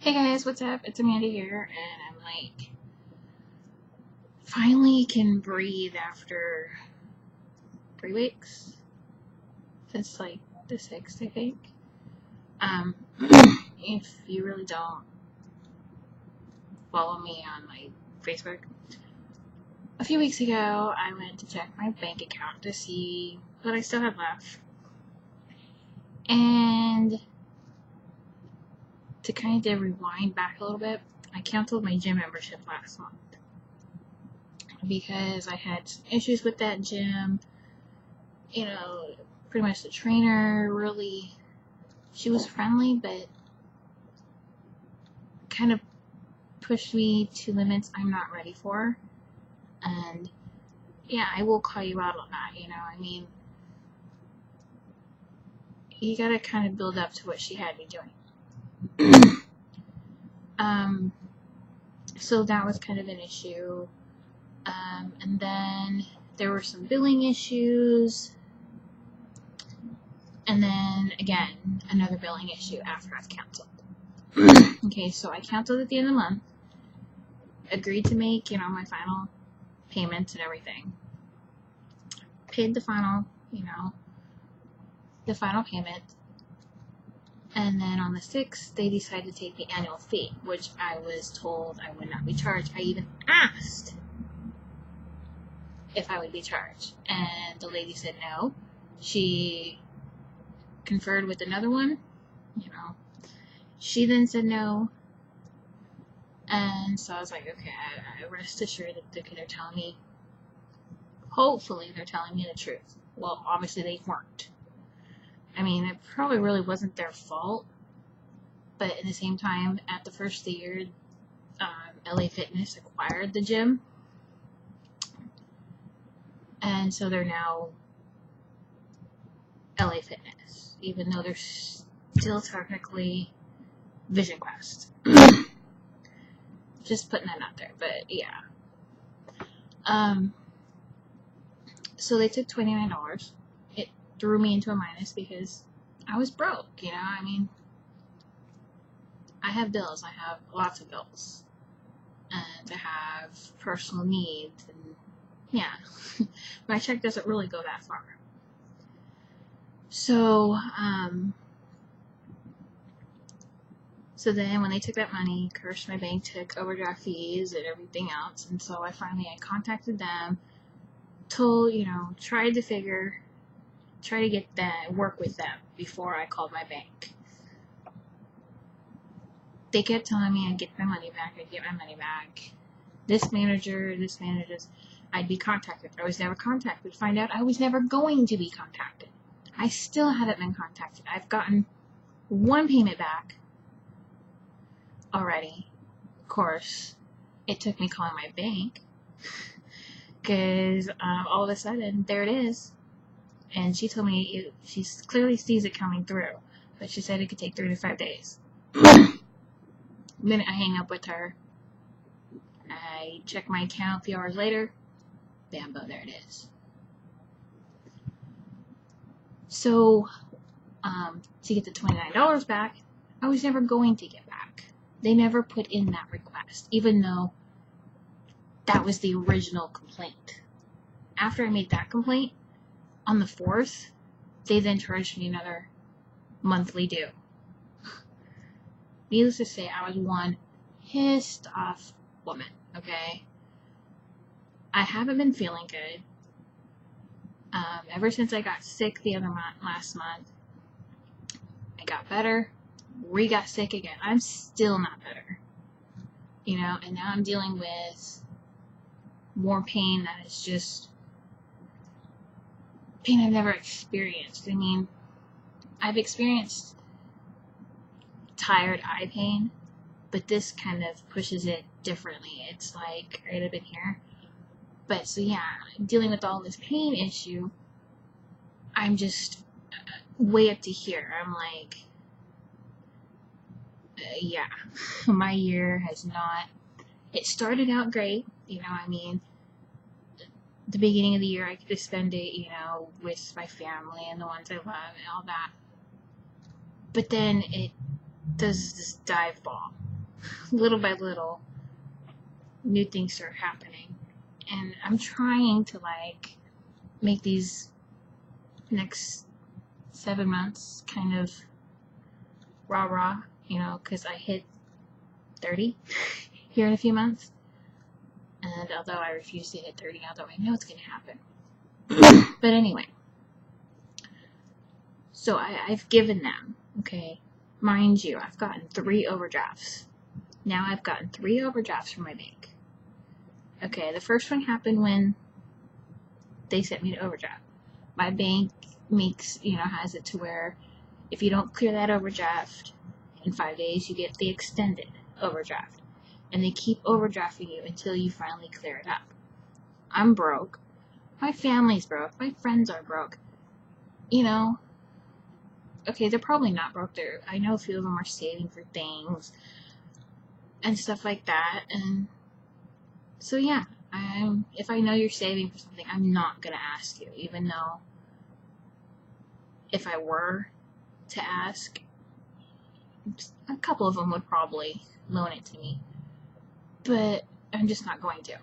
Hey guys, what's up? It's Amanda here, and I'm like, finally can breathe after 3 weeks. Since like the 6th, I think. If you really don't follow me on my Facebook, a few weeks ago I went to check my bank account to see what I still had left. And to kind of rewind back a little bit, I canceled my gym membership last month because I had some issues with that gym. You know, pretty much the trainer really, she was friendly, but kind of pushed me to limits I'm not ready for. And yeah, I will call you out on that, I mean, you gotta kind of build up to what she had me doing. So that was kind of an issue. And then there were some billing issues. And then, again, another billing issue after I was canceled. Okay, so I canceled at the end of the month. Agreed to make, my final payments and everything. Paid the final payment. And then on the 6th, they decided to take the annual fee, which I was told I would not be charged. I even asked if I would be charged. And the lady said no. She conferred with another one, She then said no. And so I was like, okay, I rest assured that they're telling me, hopefully they're telling me the truth. Well, obviously they weren't. I mean, it probably really wasn't their fault, but at the same time, at the first of the year, LA Fitness acquired the gym, and so they're now LA Fitness, even though they're still technically Vision Quest. Just putting that out there, but yeah. So they took $29. It threw me into a minus because I was broke, I mean, I have bills. I have lots of bills. And I have personal needs, and yeah, my check doesn't really go that far. So, so then when they took that money, of course, my bank took overdraft fees and everything else. And so I contacted them, tried to get that, work with them before I called my bank. They kept telling me I'd get my money back. This manager, I'd be contacted. I was never contacted. Find out I was never going to be contacted. I still haven't been contacted. I've gotten one payment back already. Of course, it took me calling my bank because all of a sudden, there it is. And she told me she clearly sees it coming through, but she said it could take 3 to 5 days. The minute I hang up with her, I check my account a few hours later, bambo, there it is. So, to get the $29 back, I was never going to get back. They never put in that request, even though that was the original complaint. After I made that complaint, on the 4th, they then charged me another monthly due. Needless to say, I was one pissed off woman, okay? I haven't been feeling good. Ever since I got sick last month, I got better, got sick again. I'm still not better, and now I'm dealing with more pain that is just pain I've never experienced. I mean, I've experienced tired eye pain, but this kind of pushes it differently. It's like right up in here. But so yeah, dealing with all this pain issue, I'm just way up to here. I'm like, yeah, my year has not, it started out great, I mean, the beginning of the year I could just spend it, with my family and the ones I love and all that. But then it does this dive bomb. little by little, new things start happening. And I'm trying to, like, make these next 7 months kind of rah-rah, you know, because I hit 30 here in a few months. And although I refuse to hit 30, although I know it's going to happen. But anyway. So I've given them, okay, mind you, I've gotten 3 overdrafts. Now I've gotten 3 overdrafts from my bank. Okay, the first one happened when they sent me to overdraft. My bank makes, has it to where if you don't clear that overdraft in 5 days, you get the extended overdraft. And they keep overdrafting you until you finally clear it up. I'm broke. My family's broke. My friends are broke. Okay, they're probably not broke. I know a few of them are saving for things and stuff like that. And so, yeah, if I know you're saving for something, I'm not going to ask you, even though if I were to ask, a couple of them would probably loan it to me. But I'm just not going to.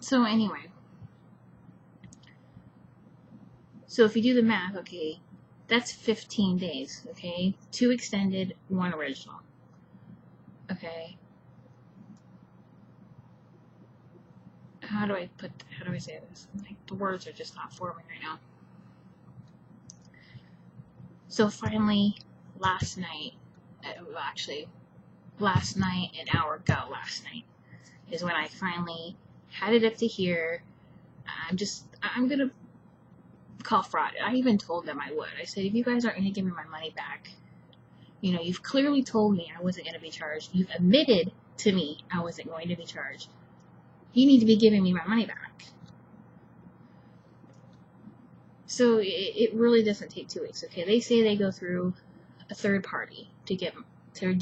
So anyway. So if you do the math, okay, that's 15 days, okay? 2 extended, 1 original. Okay. How do I say this? Like, the words are just not forming right now. So finally, last night, an hour ago last night, is when I finally had it up to here. I'm gonna call fraud. I even told them I would. I said, if you guys aren't gonna give me my money back, you've clearly told me I wasn't gonna be charged. You've admitted to me I wasn't going to be charged. You need to be giving me my money back. So it really doesn't take 2 weeks, okay? They say they go through a third party to do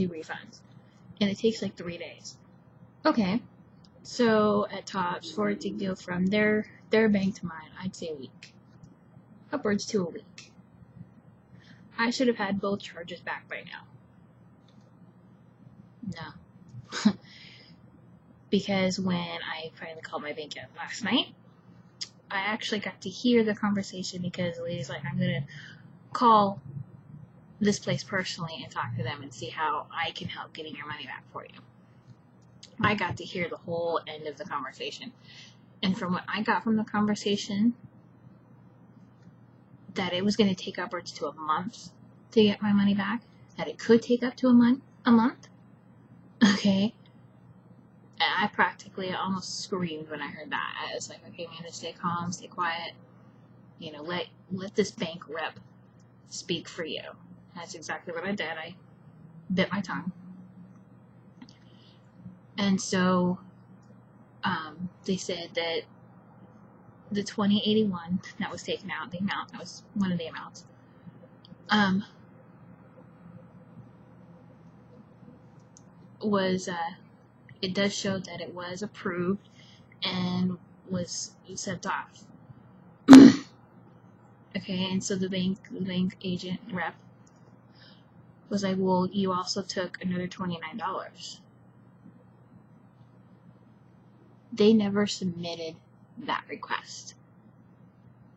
refunds. And it takes like 3 days. Okay. So at tops, for it to go from their bank to mine, I'd say a week. Upwards to a week. I should have had both charges back by now. No. Because when I finally called my bank last night, I actually got to hear the conversation because the lady's like, I'm going to call this place personally and talk to them and see how I can help getting your money back for you. I got to hear the whole end of the conversation. And from what I got from the conversation, that it was going to take upwards to a month to get my money back, that it could take up to a month. Okay. And I practically almost screamed when I heard that. I was like, okay, man, just stay calm, stay quiet. Let this bank rep speak for you. That's exactly what I did. I bit my tongue. And so they said that the 2081 that was taken out, the amount, that was one of the amounts, was, it does show that it was approved and was sent off. Okay, and so the bank agent rep was like, well, you also took another $29. They never submitted that request.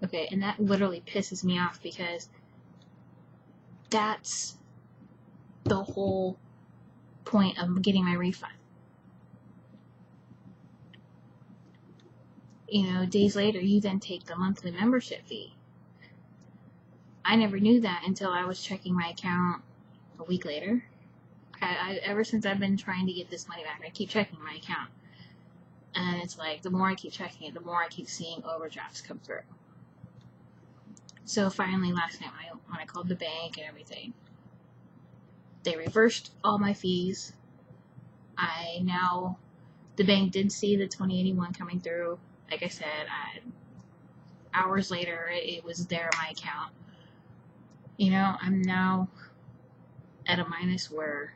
Okay, and that literally pisses me off because that's the whole point of getting my refund. Days later, you then take the monthly membership fee. I never knew that until I was checking my account a week later. Ever since I've been trying to get this money back, I keep checking my account. And it's like, the more I keep checking it, the more I keep seeing overdrafts come through. So finally, last night when I called the bank and everything, they reversed all my fees. The bank did see the 2081 coming through. Like I said, hours later, it was there in my account. I'm now at a minus where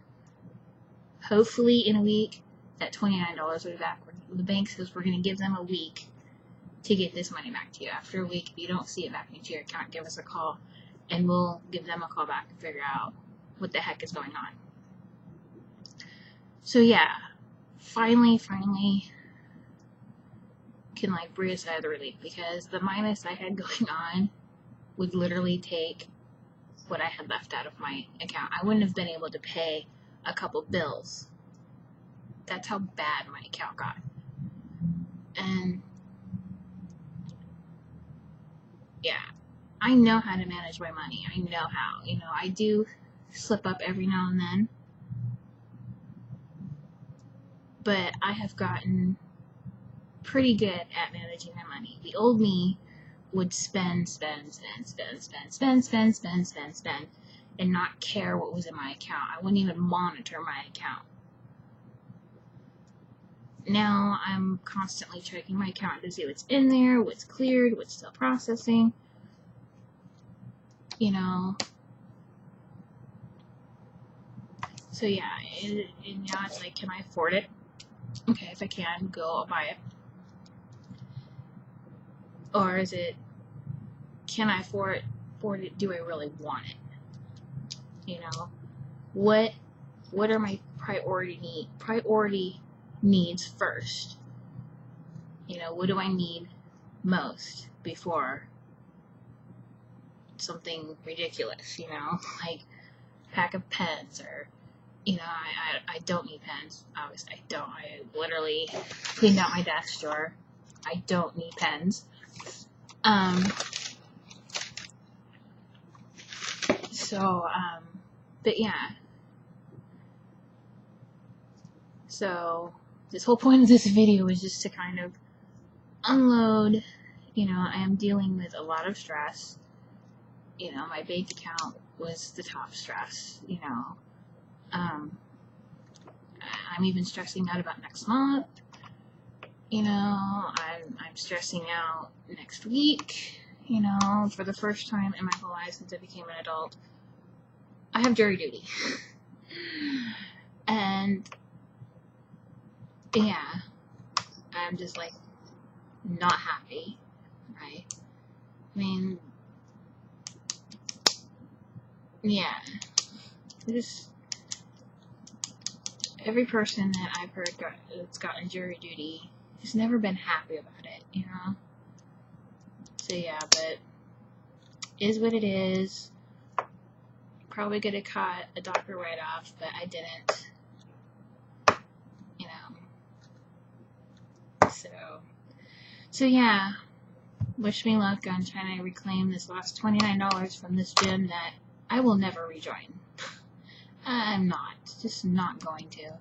hopefully in a week, that $29 will be back. The bank says we're going to give them a week to get this money back to you. After a week, if you don't see it back into your account, give us a call, and we'll give them a call back and figure out what the heck is going on. So yeah, finally can like breathe a sigh of relief, because the minus I had going on would literally take what I had left out of my account. I wouldn't have been able to pay a couple bills. That's how bad my account got. And yeah, I know how to manage my money. I know how. You know, I do slip up every now and then, but I have gotten pretty good at managing my money. The old me would spend, and not care what was in my account. I wouldn't even monitor my account. Now I'm constantly checking my account to see what's in there, what's cleared, what's still processing. You know. So yeah, and now it's like, can I afford it? Okay, if I can, go, I'll buy it. Or is it, can I afford it? Do I really want it? You know, what are my priority needs first? You know, what do I need most before something ridiculous? You know, like a pack of pens, or you know, I don't need pens. Obviously, I don't. I literally cleaned out my desk drawer. I don't need pens. But yeah. So, this whole point of this video is just to kind of unload. You know, I am dealing with a lot of stress. You know, my bank account was the top stress, you know. I'm even stressing out about next month. You know, I'm stressing out next week. You know, for the first time in my whole life since I became an adult, I have jury duty. And yeah, I'm just like not happy, right? I mean, yeah, just every person that I've heard that's gotten jury duty has never been happy about it, you know? So yeah, but is what it is. Probably could have caught a doctor write-off, but I didn't, you know? So yeah, wish me luck on trying to reclaim this last $29 from this gym that I will never rejoin. I'm just not going to.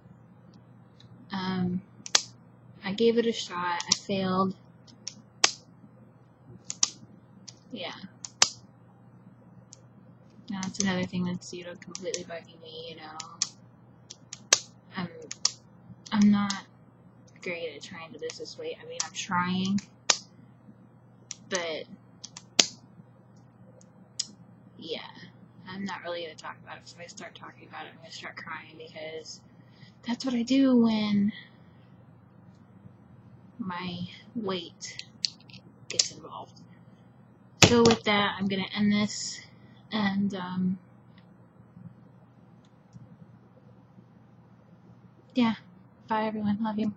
I gave it a shot. I failed. Yeah. Now it's another thing that's, you know, completely bugging me, you know. I'm not great at trying to lose this weight. I mean, I'm trying, but yeah, I'm not really going to talk about it. If I start talking about it, I'm going to start crying, because that's what I do when my weight gets involved. So with that, I'm going to end this, and yeah, bye everyone, love you.